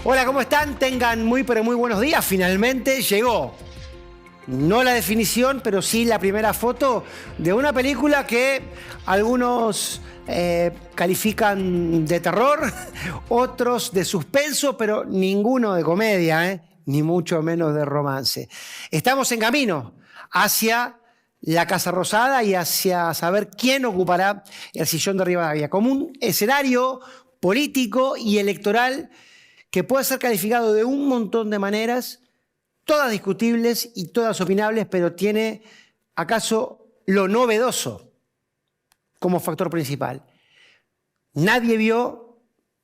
Hola, ¿cómo están? Tengan muy pero muy buenos días. Finalmente llegó. No la definición, pero sí la primera foto de una película que algunos califican de terror, otros de suspenso, pero ninguno de comedia, ni mucho menos de romance. Estamos en camino hacia la Casa Rosada y hacia saber quién ocupará el sillón de Rivadavia, como un escenario político y electoral que puede ser calificado de un montón de maneras, todas discutibles y todas opinables, pero tiene acaso lo novedoso como factor principal. Nadie vio,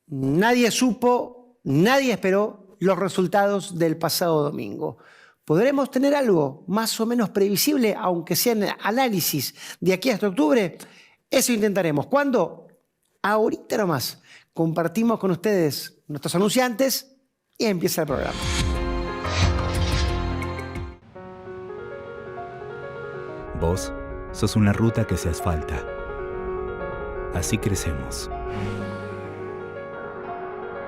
nadie supo, nadie esperó los resultados del pasado domingo. ¿Podremos tener algo más o menos previsible, aunque sea en análisis, de aquí hasta octubre? Eso intentaremos. ¿Cuándo? Ahorita nomás. Compartimos con ustedes nuestros anunciantes y empieza el programa. Vos sos una ruta que se asfalta. Así crecemos.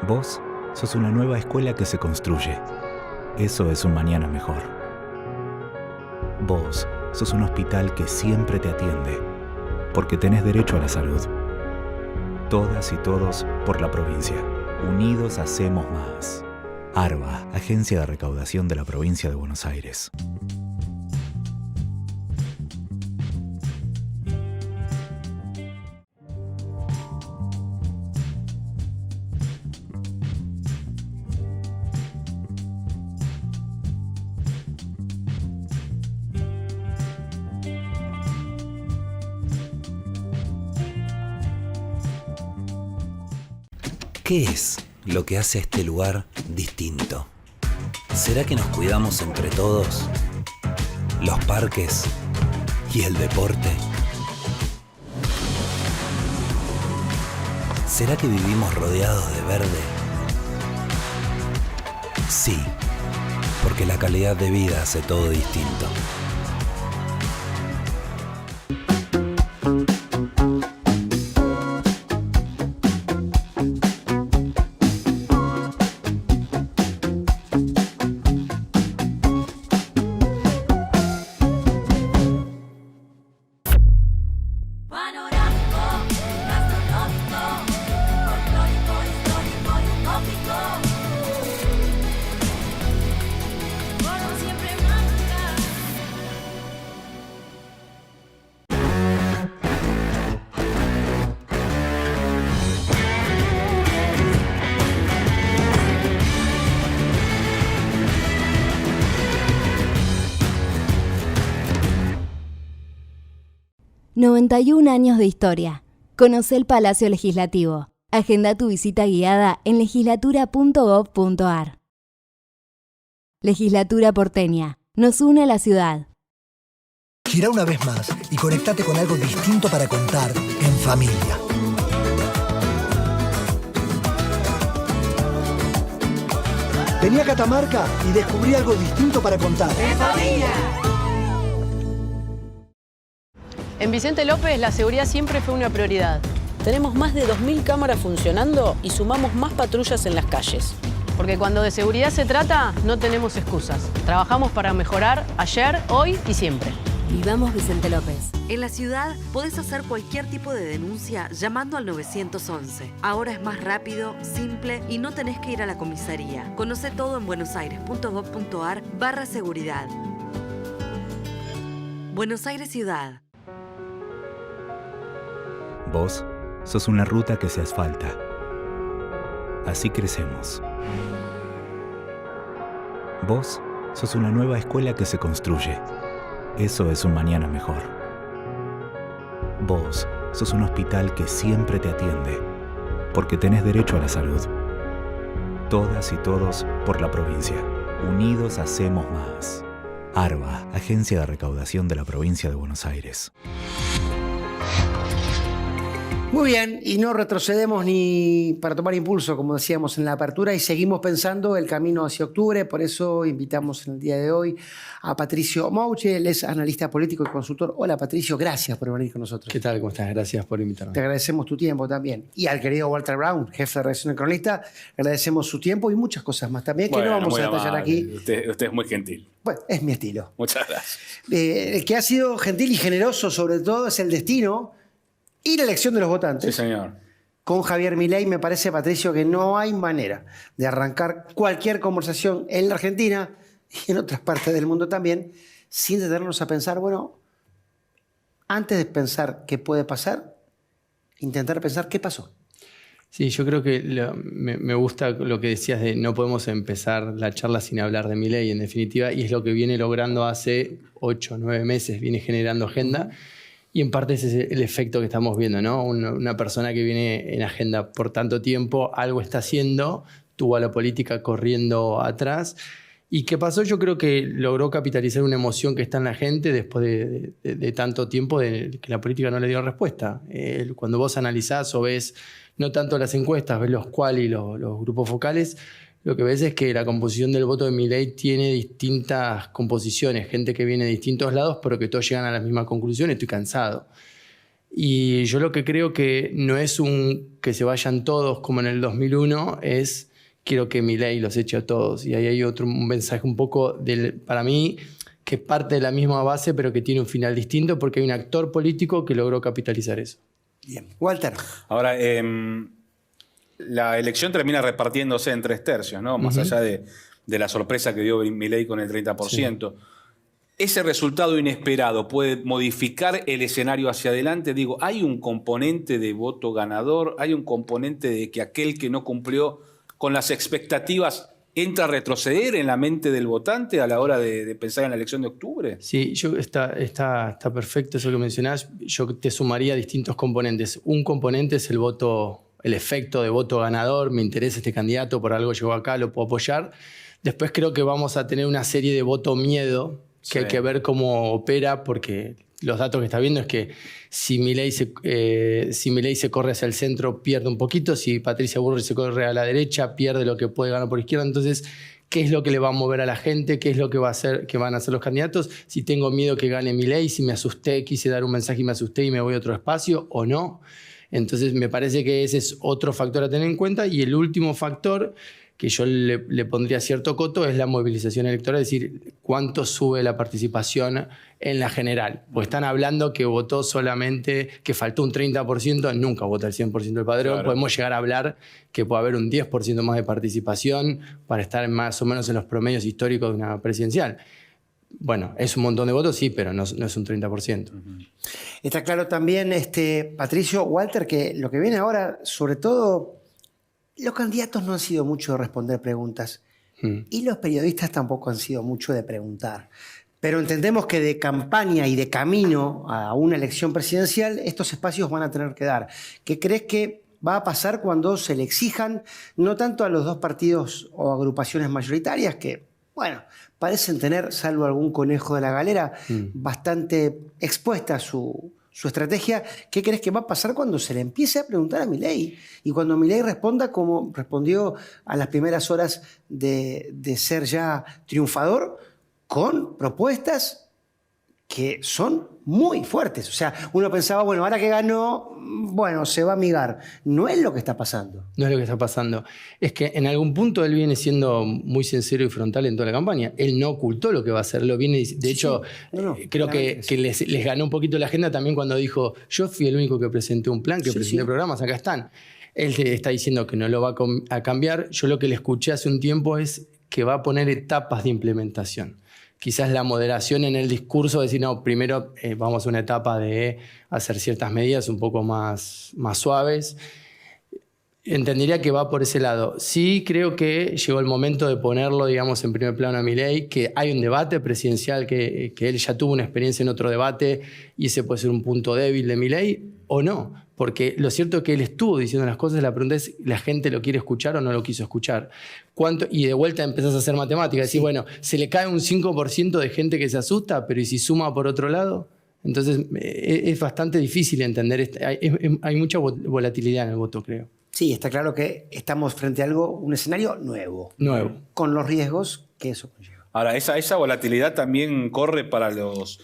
Vos sos una nueva escuela que se construye. Eso es un mañana mejor. Vos sos un hospital que siempre te atiende, porque tenés derecho a la salud. Todas y todos por la provincia. Unidos hacemos más. ARBA, Agencia de Recaudación de la Provincia de Buenos Aires. ¿Qué es lo que hace a este lugar distinto? ¿Será que nos cuidamos entre todos? ¿Los parques y el deporte? ¿Será que vivimos rodeados de verde? Sí, porque la calidad de vida hace todo distinto. ...91 años de historia. Conoce el Palacio Legislativo. Agenda tu visita guiada en legislatura.gov.ar. Legislatura porteña. Nos une a la ciudad. Gira una vez más y conectate con algo distinto para contar en familia. Vení a Catamarca y descubrí algo distinto para contar en familia. En Vicente López la seguridad siempre fue una prioridad. Tenemos más de 2.000 cámaras funcionando y sumamos más patrullas en las calles. Porque cuando de seguridad se trata, no tenemos excusas. Trabajamos para mejorar ayer, hoy y siempre. Vivamos Vicente López. En la ciudad podés hacer cualquier tipo de denuncia llamando al 911. Ahora es más rápido, simple y no tenés que ir a la comisaría. Conoce todo en buenosaires.gov.ar/seguridad. Buenos Aires Ciudad. Vos sos una ruta que se asfalta. Así crecemos. Vos sos una nueva escuela que se construye. Eso es un mañana mejor. Vos sos un hospital que siempre te atiende, porque tenés derecho a la salud. Todas y todos por la provincia. Unidos hacemos más. ARBA, Agencia de Recaudación de la Provincia de Buenos Aires. Muy bien, y no retrocedemos ni para tomar impulso, como decíamos en la apertura, y seguimos pensando el camino hacia octubre. Por eso invitamos en el día de hoy a Patricio Mouche, él es analista político y consultor. Hola Patricio, gracias por venir con nosotros. ¿Qué tal? ¿Cómo estás? Gracias por invitarme. Te agradecemos tu tiempo también. Y al querido Walter Brown, jefe de redacción del Cronista, agradecemos su tiempo y muchas cosas más también, que no vamos a detallar aquí. Usted es muy gentil. Bueno, es mi estilo. Muchas gracias. El que ha sido gentil y generoso sobre todo es el destino y la elección de los votantes. Sí, señor. Con Javier Milei me parece, Patricio, que no hay manera de arrancar cualquier conversación en la Argentina y en otras partes del mundo también sin detenernos a pensar, bueno, antes de pensar qué puede pasar, intentar pensar qué pasó. Sí, yo creo que me gusta lo que decías de no podemos empezar la charla sin hablar de Milei, en definitiva, y es lo que viene logrando hace 8 o 9 meses, viene generando agenda. Y en parte ese es el efecto que estamos viendo, ¿no? Una persona que viene en agenda por tanto tiempo, algo está haciendo, tuvo a la política corriendo atrás. ¿Y qué pasó? Yo creo que logró capitalizar una emoción que está en la gente después de tanto tiempo de que la política no le dio respuesta. Cuando vos analizás o ves no tanto las encuestas, ves los quali y los grupos focales, lo que ves es que la composición del voto de Milei tiene distintas composiciones, gente que viene de distintos lados, pero que todos llegan a la misma conclusión: estoy cansado. Y yo lo que creo que no es que se vayan todos como en el 2001, es quiero que Milei los eche a todos. Y ahí hay un mensaje un poco, para mí, que parte de la misma base, pero que tiene un final distinto, porque hay un actor político que logró capitalizar eso. Bien. Walter. Ahora, la elección termina repartiéndose en 3 tercios, ¿no? Más allá de la sorpresa que dio Milei con el 30%. Sí. ¿Ese resultado inesperado puede modificar el escenario hacia adelante? Digo, ¿hay un componente de voto ganador? ¿Hay un componente de que aquel que no cumplió con las expectativas entra a retroceder en la mente del votante a la hora de pensar en la elección de octubre? Sí, está perfecto eso que mencionás. Yo te sumaría distintos componentes. Un componente es el efecto de voto ganador. Me interesa este candidato, por algo llegó acá, lo puedo apoyar. Después creo que vamos a tener una serie de voto miedo que hay que ver cómo opera, porque los datos que está viendo es que si Milei se corre hacia el centro, pierde un poquito. Si Patricia Bullrich se corre a la derecha, pierde lo que puede ganar por izquierda. Entonces, ¿qué es lo que le va a mover a la gente? ¿Qué es lo que van a hacer los candidatos? Si tengo miedo que gane Milei, si me asusté, quise dar un mensaje y me asusté y me voy a otro espacio, o no. Entonces, me parece que ese es otro factor a tener en cuenta. Y el último factor que yo le pondría cierto coto es la movilización electoral, es decir, cuánto sube la participación en la general. Pues están hablando que votó solamente, que faltó un 30%, nunca vota el 100% del padrón. Claro. Podemos llegar a hablar que puede haber un 10% más de participación para estar más o menos en los promedios históricos de una presidencial. Bueno, es un montón de votos, sí, pero no es un 30%. Está claro también, Patricio, Walter, que lo que viene ahora, sobre todo, los candidatos no han sido mucho de responder preguntas y los periodistas tampoco han sido mucho de preguntar. Pero entendemos que de campaña y de camino a una elección presidencial, estos espacios van a tener que dar. ¿Qué crees que va a pasar cuando se le exijan, no tanto a los 2 partidos o agrupaciones mayoritarias, que, bueno, parecen tener, salvo algún conejo de la galera, bastante expuesta su estrategia? ¿Qué crees que va a pasar cuando se le empiece a preguntar a Milei? Y cuando Milei responda como respondió a las primeras horas de ser ya triunfador, con propuestas que son muy fuertes. O sea, uno pensaba, bueno, ahora que ganó, bueno, se va a amigar. No es lo que está pasando. No es lo que está pasando. Es que en algún punto él viene siendo muy sincero y frontal en toda la campaña. Él no ocultó lo que va a hacer. De hecho, creo que les ganó un poquito la agenda también cuando dijo, yo fui el único que presenté un plan, que presenté programas, acá están. Él te está diciendo que no lo va a cambiar. Yo lo que le escuché hace un tiempo es que va a poner etapas de implementación. Quizás la moderación en el discurso, decir, no, primero vamos a una etapa de hacer ciertas medidas un poco más suaves. Entendería que va por ese lado. Sí creo que llegó el momento de ponerlo, digamos, en primer plano a Milei, que hay un debate presidencial, que él ya tuvo una experiencia en otro debate y ese puede ser un punto débil de Milei o no. Porque lo cierto es que él estuvo diciendo las cosas, la pregunta es, ¿la gente lo quiere escuchar o no lo quiso escuchar? Y de vuelta empezás a hacer matemáticas, decir, bueno, se le cae un 5% de gente que se asusta, pero ¿y si suma por otro lado? Entonces es bastante difícil entender, hay mucha volatilidad en el voto, creo. Sí, está claro que estamos frente a un escenario nuevo. Nuevo. Con los riesgos que eso conlleva. Ahora, esa volatilidad también corre para los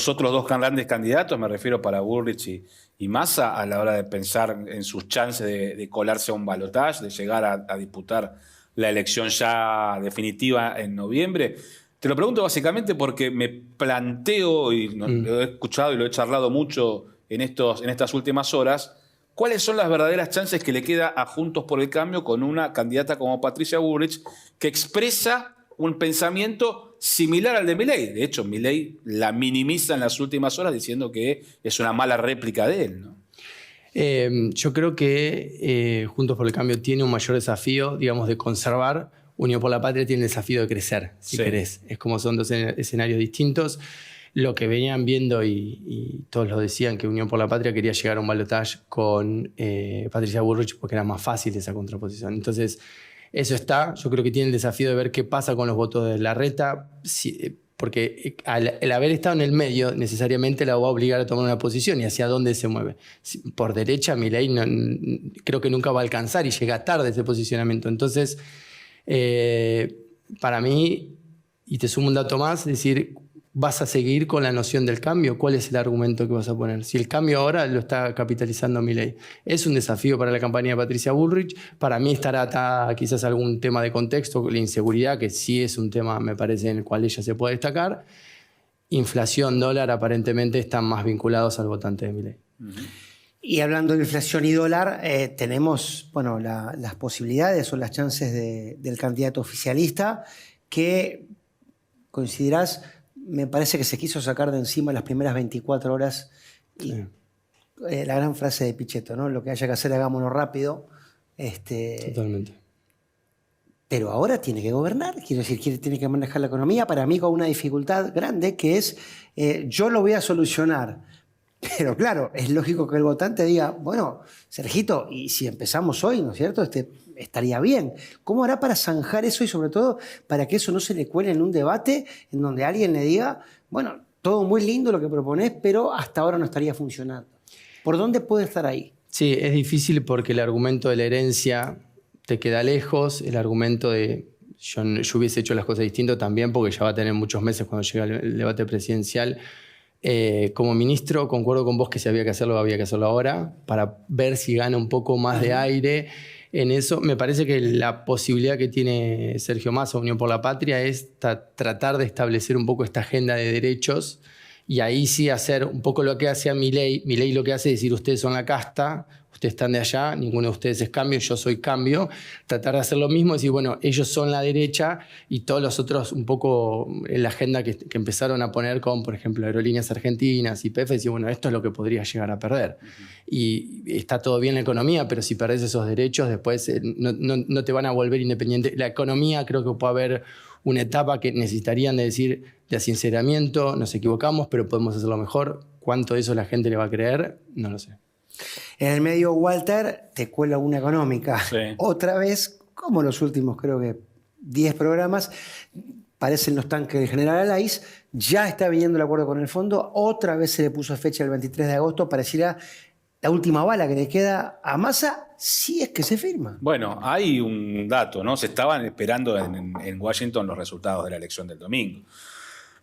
otros dos grandes candidatos, me refiero para Bullrich y Massa, a la hora de pensar en sus chances de colarse a un balotaje, de llegar a disputar la elección ya definitiva en noviembre. Te lo pregunto básicamente porque me planteo, y lo he escuchado y lo he charlado mucho en estas últimas horas, ¿cuáles son las verdaderas chances que le queda a Juntos por el Cambio con una candidata como Patricia Bullrich que expresa un pensamiento similar al de Milei? De hecho, Milei la minimiza en las últimas horas diciendo que es una mala réplica de él, ¿no? Yo creo que Juntos por el Cambio tiene un mayor desafío, digamos, de conservar. Unión por la Patria tiene el desafío de crecer, si querés. Es como son dos escenarios distintos. Lo que venían viendo, y todos lo decían, que Unión por la Patria quería llegar a un balotaje con Patricia Bullrich porque era más fácil esa contraposición. Entonces, eso está. Yo creo que tiene el desafío de ver qué pasa con los votos de Larreta, porque el haber estado en el medio necesariamente la va a obligar a tomar una posición y hacia dónde se mueve. Por derecha, Milei creo que nunca va a alcanzar y llega tarde ese posicionamiento. Entonces, para mí, y te sumo un dato más, es decir, ¿vas a seguir con la noción del cambio? ¿Cuál es el argumento que vas a poner? Si el cambio ahora lo está capitalizando Milei. Es un desafío para la campaña de Patricia Bullrich. Para mí estará atada quizás algún tema de contexto, la inseguridad, que sí es un tema, me parece, en el cual ella se puede destacar. Inflación, dólar, aparentemente están más vinculados al votante de Milei. Y hablando de inflación y dólar, tenemos las posibilidades o las chances del candidato oficialista que, coincidirás, me parece que se quiso sacar de encima las primeras 24 horas y la gran frase de Pichetto, ¿no? Lo que haya que hacer, hagámoslo rápido. Totalmente. Pero ahora tiene que gobernar, quiero decir, tiene que manejar la economía, para mí con una dificultad grande que es, yo lo voy a solucionar. Pero claro, es lógico que el votante diga, bueno, Sergito, y si empezamos hoy, ¿no es cierto? Estaría bien. ¿Cómo hará para zanjar eso y sobre todo para que eso no se le cuele en un debate en donde alguien le diga, bueno, todo muy lindo lo que proponés, pero hasta ahora no estaría funcionando? ¿Por dónde puede estar ahí? Sí, es difícil porque el argumento de la herencia te queda lejos, el argumento de yo hubiese hecho las cosas distintas también porque ya va a tener muchos meses cuando llega el debate presidencial. Como ministro, concuerdo con vos que si había que hacerlo ahora, para ver si gana un poco más de aire en eso. Me parece que la posibilidad que tiene Sergio Massa, Unión por la Patria, es tratar de establecer un poco esta agenda de derechos y ahí sí hacer un poco lo que hace a Milei. Milei lo que hace es decir, ustedes son la casta, ustedes están de allá, ninguno de ustedes es cambio, yo soy cambio. Tratar de hacer lo mismo, decir, bueno, ellos son la derecha y todos los otros un poco en la agenda que empezaron a poner con, por ejemplo, Aerolíneas Argentinas, YPF, decir, bueno, esto es lo que podría llegar a perder. Y está todo bien la economía, pero si perdés esos derechos, después no te van a volver independiente. La economía creo que puede haber una etapa que necesitarían de decir, de sinceramiento, nos equivocamos, pero podemos hacerlo mejor. ¿Cuánto de eso la gente le va a creer? No lo sé. En el medio, Walter, te cuela una económica. Sí. Otra vez, como los últimos, creo que 10 programas, parecen los tanques del general Alaiz, ya está viniendo el acuerdo con el fondo, otra vez se le puso fecha el 23 de agosto, pareciera la última bala que le queda a Massa, si es que se firma. Bueno, hay un dato, ¿no? Se estaban esperando en Washington los resultados de la elección del domingo.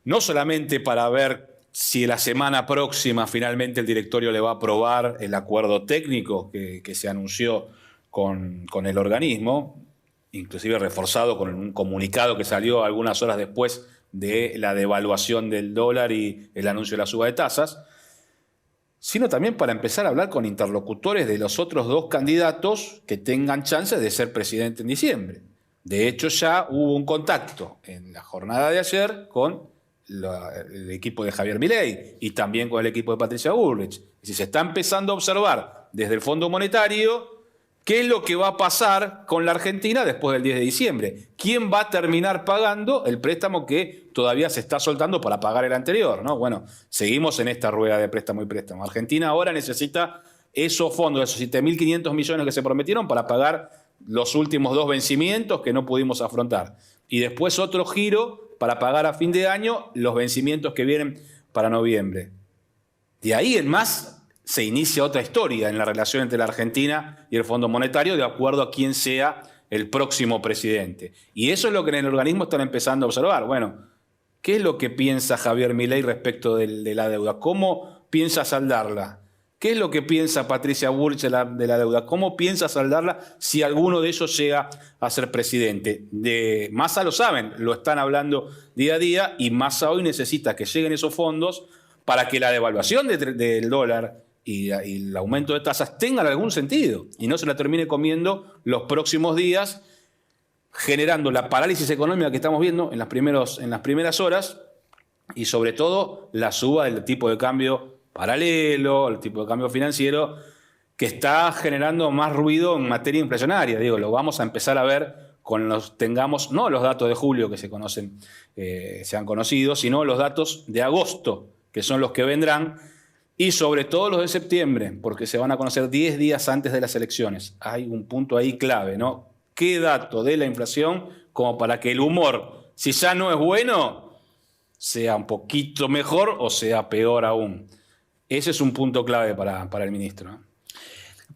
No solamente para ver si la semana próxima finalmente el directorio le va a aprobar el acuerdo técnico que se anunció con el organismo, inclusive reforzado con un comunicado que salió algunas horas después de la devaluación del dólar y el anuncio de la suba de tasas, sino también para empezar a hablar con interlocutores de los otros dos candidatos que tengan chances de ser presidente en diciembre. De hecho, ya hubo un contacto en la jornada de ayer con el equipo de Javier Milei y también con el equipo de Patricia Bullrich. Es decir, se está empezando a observar desde el Fondo Monetario qué es lo que va a pasar con la Argentina después del 10 de diciembre. ¿Quién va a terminar pagando el préstamo que todavía se está soltando para pagar el anterior, ¿no? Bueno, seguimos en esta rueda de préstamo y préstamo. Argentina ahora necesita esos fondos, esos 7.500 millones que se prometieron para pagar los últimos 2 vencimientos que no pudimos afrontar. Y después otro giro para pagar a fin de año los vencimientos que vienen para noviembre. De ahí en más se inicia otra historia en la relación entre la Argentina y el Fondo Monetario de acuerdo a quién sea el próximo presidente. Y eso es lo que en el organismo están empezando a observar. Bueno, ¿qué es lo que piensa Javier Milei respecto de la deuda? ¿Cómo piensa saldarla? ¿Qué es lo que piensa Patricia Bullrich de la deuda? ¿Cómo piensa saldarla si alguno de ellos llega a ser presidente? De Massa lo saben, lo están hablando día a día y Massa hoy necesita que lleguen esos fondos para que la devaluación del dólar y el aumento de tasas tengan algún sentido y no se la termine comiendo los próximos días, generando la parálisis económica que estamos viendo en las primeras horas y sobre todo la suba del tipo de cambio paralelo, el tipo de cambio financiero, que está generando más ruido en materia inflacionaria. Digo, lo vamos a empezar a ver tengamos no los datos de julio que se han conocido, sino los datos de agosto, que son los que vendrán, y sobre todo los de septiembre, porque se van a conocer 10 días antes de las elecciones. Hay un punto ahí clave, ¿no? ¿Qué dato de la inflación como para que el humor, si ya no es bueno, sea un poquito mejor o sea peor aún? Ese es un punto clave para el ministro, ¿no?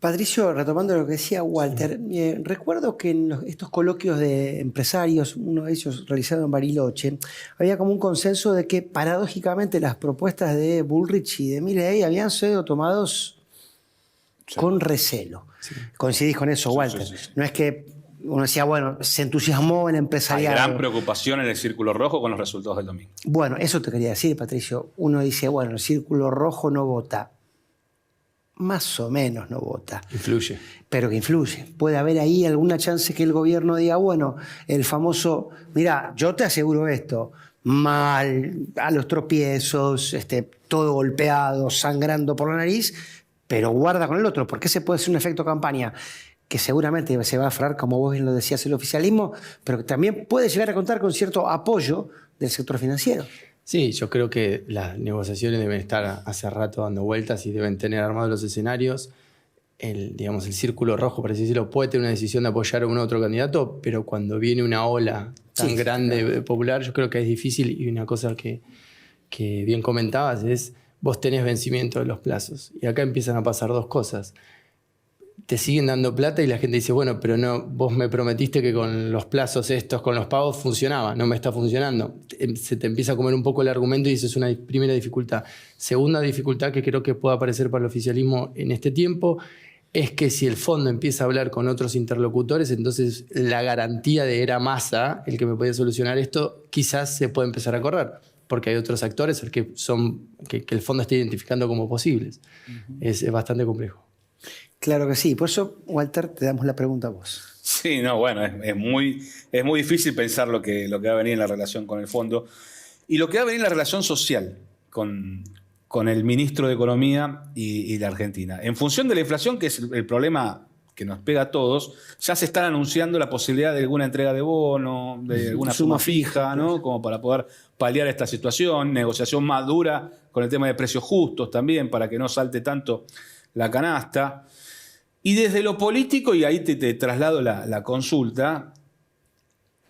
Patricio, retomando lo que decía Walter, recuerdo que en estos coloquios de empresarios, uno de ellos realizado en Bariloche, había como un consenso de que paradójicamente las propuestas de Bullrich y de Milei habían sido tomados con recelo. Sí. ¿Coincidís con eso, Walter? Sí. No es que uno decía, bueno, se entusiasmó el empresariado. Hay gran preocupación en el Círculo Rojo con los resultados del domingo. Bueno, eso te quería decir, Patricio. Uno dice, bueno, el Círculo Rojo no vota. Más o menos no vota. Influye. Pero que influye. Puede haber ahí alguna chance que el gobierno diga, bueno, el famoso, mira, yo te aseguro esto, mal, a los tropiezos, todo golpeado, sangrando por la nariz, pero guarda con el otro, porque ese puede ser un efecto campaña que seguramente se va a frenar, como vos bien lo decías, el oficialismo, pero que también puede llegar a contar con cierto apoyo del sector financiero. Sí, yo creo que las negociaciones deben estar hace rato dando vueltas y deben tener armados los escenarios. El Círculo Rojo, por así decirlo, puede tener una decisión de apoyar a un otro candidato, pero cuando viene una ola tan grande, claro, popular, yo creo que es difícil. Y una cosa que bien comentabas es, vos tenés vencimiento de los plazos. Y acá empiezan a pasar dos cosas. Te siguen dando plata y la gente dice, bueno, pero no, vos me prometiste que con los plazos estos, con los pagos funcionaba, no me está funcionando. Se te empieza a comer un poco el argumento y esa es una primera dificultad. Segunda dificultad que creo que puede aparecer para el oficialismo en este tiempo es que si el fondo empieza a hablar con otros interlocutores, entonces la garantía de era Massa, el que me podía solucionar esto, quizás se puede empezar a correr, porque hay otros actores que el fondo está identificando como posibles. Uh-huh. Es bastante complejo. Claro que sí. Por eso, Walter, te damos la pregunta a vos. Sí, no, bueno, es muy difícil pensar lo que va a venir en la relación con el fondo y lo que va a venir en la relación social con el ministro de Economía y la Argentina. En función de la inflación, que es el problema que nos pega a todos, ya se están anunciando la posibilidad de alguna entrega de bono, de alguna suma fija, ¿no? Como para poder paliar esta situación, negociación más dura con el tema de precios justos también, para que no salte tanto la canasta. Y desde lo político, y ahí te traslado la consulta,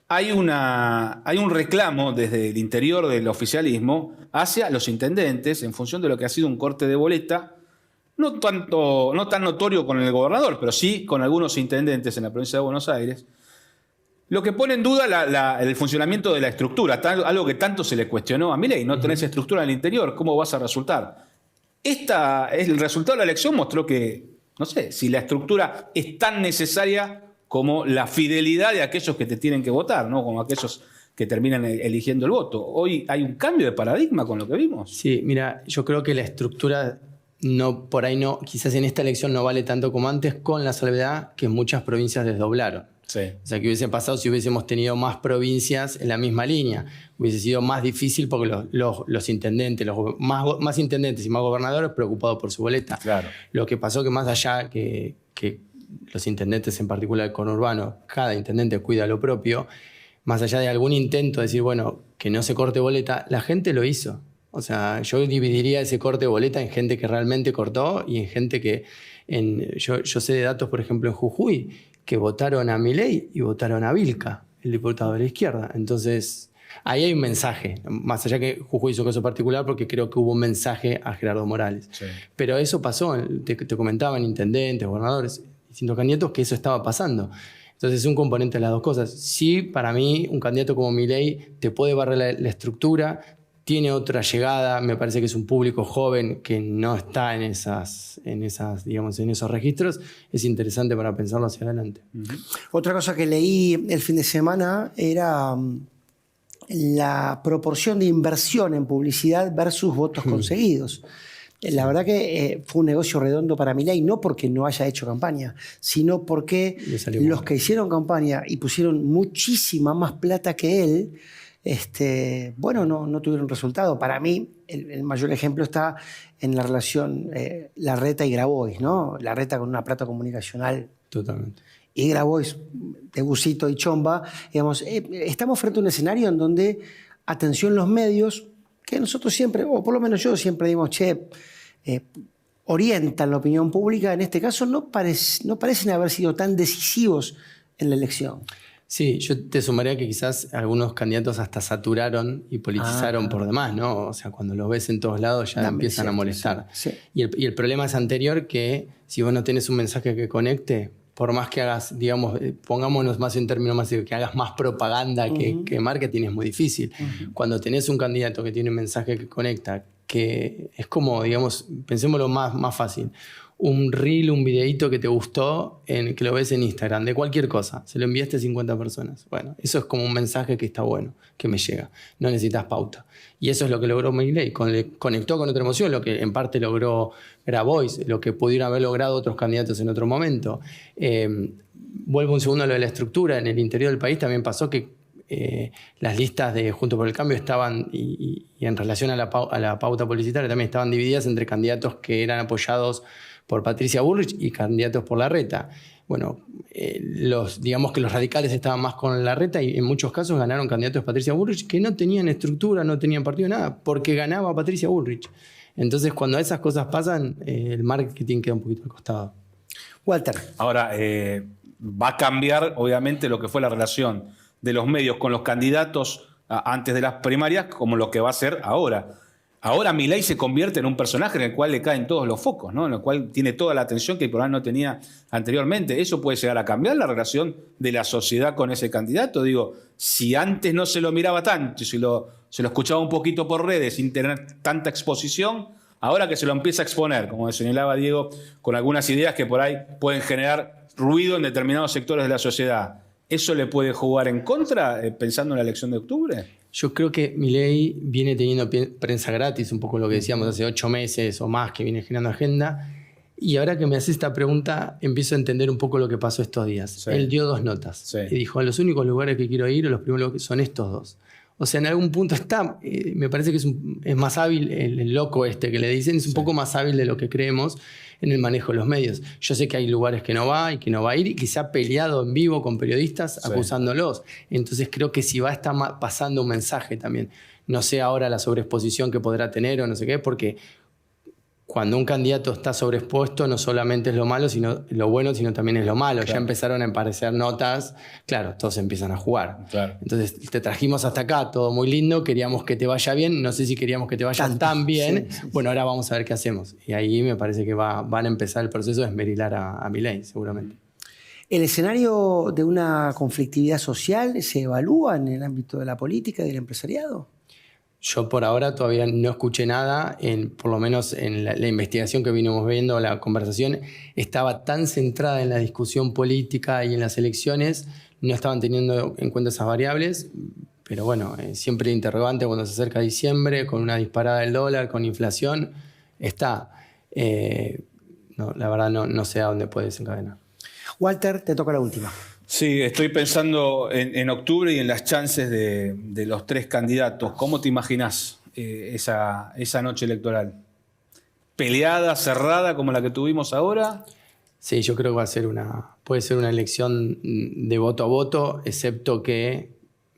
hay un reclamo desde el interior del oficialismo hacia los intendentes en función de lo que ha sido un corte de boleta, no tan notorio con el gobernador, pero sí con algunos intendentes en la provincia de Buenos Aires, lo que pone en duda el funcionamiento de la estructura, algo que tanto se le cuestionó a Milei. No tenés estructura en el interior, ¿cómo vas a resultar? El resultado de la elección mostró que, no sé, si la estructura es tan necesaria como la fidelidad de aquellos que te tienen que votar, ¿no? Como aquellos que terminan eligiendo el voto. Hoy hay un cambio de paradigma con lo que vimos. Sí, mira, yo creo que la estructura por ahí no, quizás en esta elección no vale tanto como antes, con la salvedad que muchas provincias desdoblaron. Sí. O sea, que hubiese pasado si hubiésemos tenido más provincias en la misma línea. Hubiese sido más difícil porque los intendentes, más intendentes y más gobernadores preocupados por su boleta. Claro. Lo que pasó que más allá que los intendentes, en particular el conurbano, cada intendente cuida lo propio, más allá de algún intento de decir, bueno, que no se corte boleta, la gente lo hizo. O sea, yo dividiría ese corte de boleta en gente que realmente cortó y en gente que... Yo sé de datos, por ejemplo, en Jujuy, que votaron a Milei y votaron a Vilca, el diputado de la izquierda. Entonces, Ahí hay un mensaje, más allá que Jujuy hizo caso particular porque creo que hubo un mensaje a Gerardo Morales. Sí. Pero eso pasó, te comentaban intendentes, gobernadores, distintos candidatos, que eso estaba pasando. Entonces es un componente de las dos cosas. Sí, para mí, un candidato como Milei te puede barrer la estructura, tiene otra llegada, me parece que es un público joven que no está en esos registros. Es interesante para pensarlo hacia adelante. Otra cosa que leí el fin de semana era la proporción de inversión en publicidad versus votos conseguidos. La verdad que fue un negocio redondo para Milei, no porque no haya hecho campaña, sino porque los que hicieron campaña y pusieron muchísima más plata que él, no tuvieron resultado. Para mí, el mayor ejemplo está en la relación Larreta y Grabois, ¿no? Larreta con una plata comunicacional. Totalmente. Y Grabois, de Busito y Chomba, digamos, estamos frente a un escenario en donde, atención los medios, que nosotros siempre, o por lo menos yo siempre digo, orientan la opinión pública, en este caso no parecen haber sido tan decisivos en la elección. Sí, yo te sumaría que quizás algunos candidatos hasta saturaron y politizaron por demás, ¿no? O sea, cuando los ves en todos lados ya empiezan a molestar. Sí. Y el problema es anterior, que si vos no tenés un mensaje que conecte, por más que hagas, digamos, pongámonos más en términos más, que hagas más propaganda que marketing, es muy difícil. Cuando tenés un candidato que tiene un mensaje que conecta, que es como, digamos, pensémoslo más fácil, un reel, un videíto que te gustó, que lo ves en Instagram, de cualquier cosa, se lo enviaste a 50 personas. Bueno, eso es como un mensaje que está bueno, que me llega. No necesitas pauta. Y eso es lo que logró Milei. Conectó con otra emoción, lo que en parte logró Grabois, lo que pudieron haber logrado otros candidatos en otro momento. Vuelvo un segundo a lo de la estructura. En el interior del país también pasó que las listas de Juntos por el Cambio estaban, y en relación a la pauta publicitaria, también estaban divididas entre candidatos que eran apoyados por Patricia Bullrich y candidatos por Larreta. Bueno, digamos que los radicales estaban más con Larreta y en muchos casos ganaron candidatos de Patricia Bullrich que no tenían estructura, no tenían partido, nada, porque ganaba Patricia Bullrich. Entonces, cuando esas cosas pasan, el marketing queda un poquito al costado. Walter. Ahora, va a cambiar, obviamente, lo que fue la relación de los medios con los candidatos antes de las primarias, como lo que va a ser ahora. Ahora Milei se convierte en un personaje en el cual le caen todos los focos, ¿no? En el cual tiene toda la atención que por ahí no tenía anteriormente. ¿Eso puede llegar a cambiar la relación de la sociedad con ese candidato? Digo, si antes no se lo miraba tanto, se lo escuchaba un poquito por redes sin tener tanta exposición, ahora que se lo empieza a exponer, como señalaba Diego, con algunas ideas que por ahí pueden generar ruido en determinados sectores de la sociedad, ¿eso le puede jugar en contra pensando en la elección de octubre? Yo creo que Milei viene teniendo prensa gratis, un poco lo que decíamos hace 8 meses o más que viene generando agenda. Y ahora que me haces esta pregunta, empiezo a entender un poco lo que pasó estos días. Sí. Él dio 2 notas. Sí. Y dijo, a los únicos lugares que quiero ir, los primeros son estos 2. O sea, en algún punto está, me parece que es más hábil, el loco que le dicen, es un poco más hábil de lo que creemos en el manejo de los medios. Yo sé que hay lugares que no va y que no va a ir y que se ha peleado en vivo con periodistas acusándolos. Entonces creo que si va a estar pasando un mensaje también. No sé ahora la sobreexposición que podrá tener o no sé qué, porque cuando un candidato está sobreexpuesto no solamente es lo malo, sino lo bueno, sino también es lo malo. Claro. Ya empezaron a aparecer notas, claro, todos empiezan a jugar. Claro. Entonces te trajimos hasta acá, todo muy lindo, queríamos que te vaya bien, no sé si queríamos que te vaya tan bien. Sí. Bueno, ahora vamos a ver qué hacemos. Y ahí me parece que van a empezar el proceso de esmerilar a Milei, seguramente. ¿El escenario de una conflictividad social se evalúa en el ámbito de la política y del empresariado? Yo por ahora todavía no escuché nada, por lo menos en la investigación que vinimos viendo, la conversación estaba tan centrada en la discusión política y en las elecciones, no estaban teniendo en cuenta esas variables, pero bueno, siempre interrogante cuando se acerca diciembre, con una disparada del dólar, con inflación, está. No, la verdad no sé a dónde puede desencadenar. Walter, te toca la última. Sí, estoy pensando en octubre y en las chances de los 3 candidatos. ¿Cómo te imaginás esa noche electoral? ¿Peleada, cerrada como la que tuvimos ahora? Sí, yo creo que puede ser una elección de voto a voto, excepto que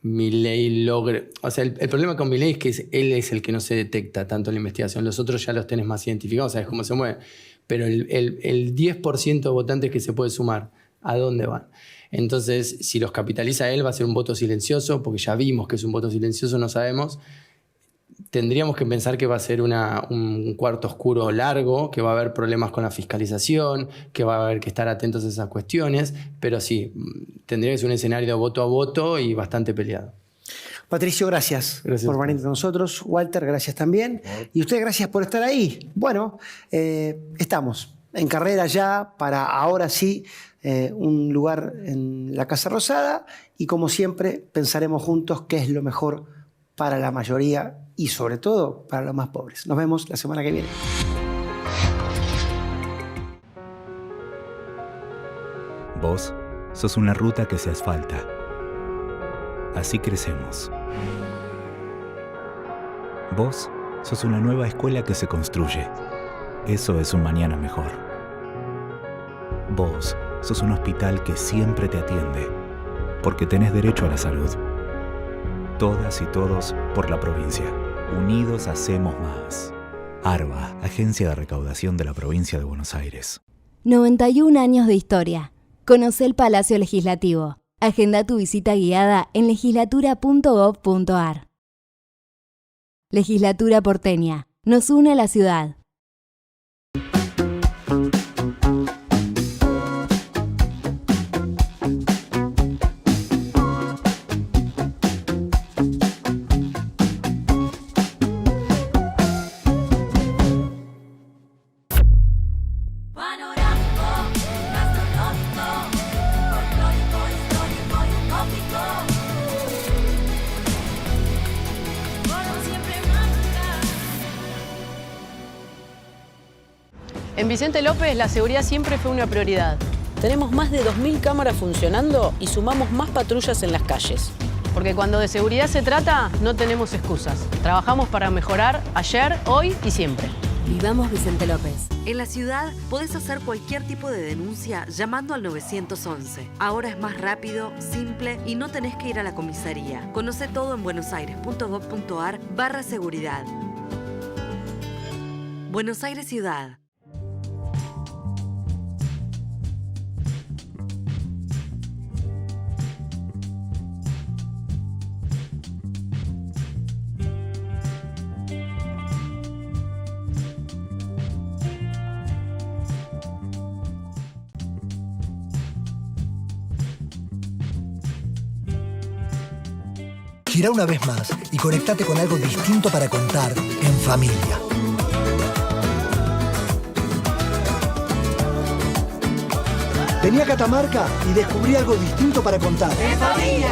Milei logre... O sea, el problema con Milei es que él es el que no se detecta tanto en la investigación. Los otros ya los tenés más identificados, sabes cómo se mueven. Pero el 10% de votantes que se puede sumar a dónde van. Entonces, si los capitaliza él, va a ser un voto silencioso, porque ya vimos que es un voto silencioso, no sabemos. Tendríamos que pensar que va a ser un cuarto oscuro largo, que va a haber problemas con la fiscalización, que va a haber que estar atentos a esas cuestiones, pero sí, tendría que ser un escenario voto a voto y bastante peleado. Patricio, gracias por venir con nosotros. Walter, gracias también. Y usted, gracias por estar ahí. Bueno, estamos en carrera ya para ahora sí un lugar en la Casa Rosada y como siempre pensaremos juntos qué es lo mejor para la mayoría y sobre todo para los más pobres. Nos vemos la semana que viene. Vos sos una ruta que se asfalta. Así crecemos. Vos sos una nueva escuela que se construye. Eso es un mañana mejor. Vos sos un hospital que siempre te atiende, porque tenés derecho a la salud. Todas y todos por la provincia. Unidos hacemos más. ARBA, Agencia de Recaudación de la Provincia de Buenos Aires. 91 años de historia. Conoce el Palacio Legislativo. Agenda tu visita guiada en legislatura.gov.ar. Legislatura porteña. Nos une a la ciudad. En Vicente López la seguridad siempre fue una prioridad. Tenemos más de 2.000 cámaras funcionando y sumamos más patrullas en las calles. Porque cuando de seguridad se trata, no tenemos excusas. Trabajamos para mejorar ayer, hoy y siempre. Vivamos Vicente López. En la ciudad podés hacer cualquier tipo de denuncia llamando al 911. Ahora es más rápido, simple y no tenés que ir a la comisaría. Conoce todo en buenosaires.gov.ar/seguridad. Buenos Aires Ciudad. Girá una vez más y conectate con algo distinto para contar en familia. Vení a Catamarca y descubrí algo distinto para contar. ¡En familia!